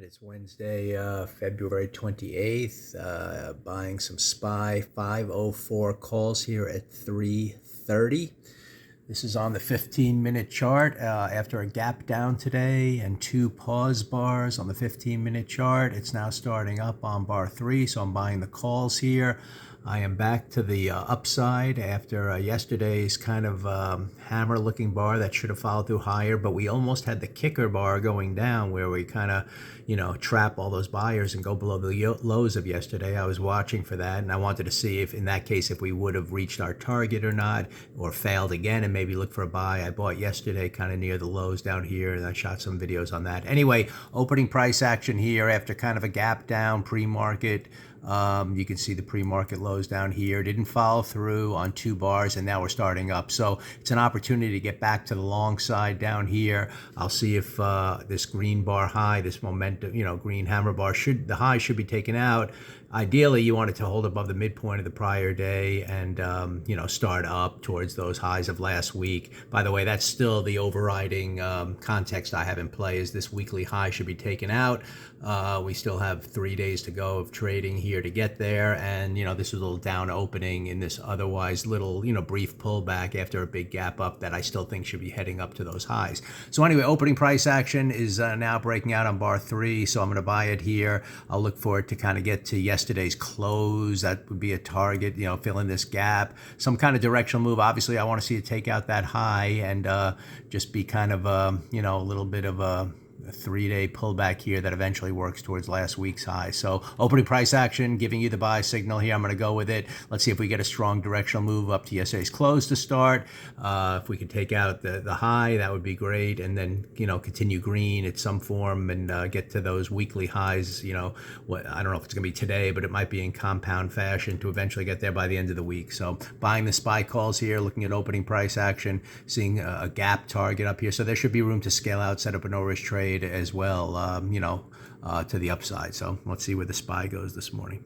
It's Wednesday, February 28th. Buying some SPY 504 calls here at 3:30. This is on the 15-minute chart after a gap down today and two pause bars on the 15-minute chart. It's now starting up on bar 3, so I'm buying the calls here. I am back to the upside after yesterday's kind of hammer-looking bar that should have followed through higher, but we almost had the kicker bar going down where we kind of, trap all those buyers and go below the lows of yesterday. I was watching for that, and I wanted to see if, in that case, if we would have reached our target or not, or failed again and maybe look for a buy. I bought yesterday kind of near the lows down here, and I shot some videos on that. Anyway, opening price action here after kind of a gap down pre-market. You can see the pre-market lows down here. Didn't follow through on two bars, and now we're starting up. So it's an opportunity to get back to the long side down here. I'll see if this green bar high, this momentum, green hammer bar, the high should be taken out. Ideally, you want it to hold above the midpoint of the prior day and, start up towards those highs of last week. By the way, that's still the overriding context I have in play is this weekly high should be taken out. We still have 3 days to go of trading here to get there. And, this is a little down opening in this otherwise little, brief pullback after a big gap up that I still think should be heading up to those highs. So anyway, opening price action is now breaking out on bar 3. So I'm going to buy it here. I'll look for it to kind of get to yesterday's close. That would be a target, fill in this gap, some kind of directional move. Obviously, I want to see it take out that high and just be kind of, a little bit of a 3-day pullback here that eventually works towards last week's high. So opening price action, giving you the buy signal here. I'm going to go with it. Let's see if we get a strong directional move up to yesterday's close to start. If we could take out the high, that would be great. And then, continue green at some form and get to those weekly highs. I don't know if it's going to be today, but it might be in compound fashion to eventually get there by the end of the week. So buying the SPY calls here, looking at opening price action, seeing a gap target up here. So there should be room to scale out, set up a no-risk trade as well, to the upside. So let's see where the SPY goes this morning.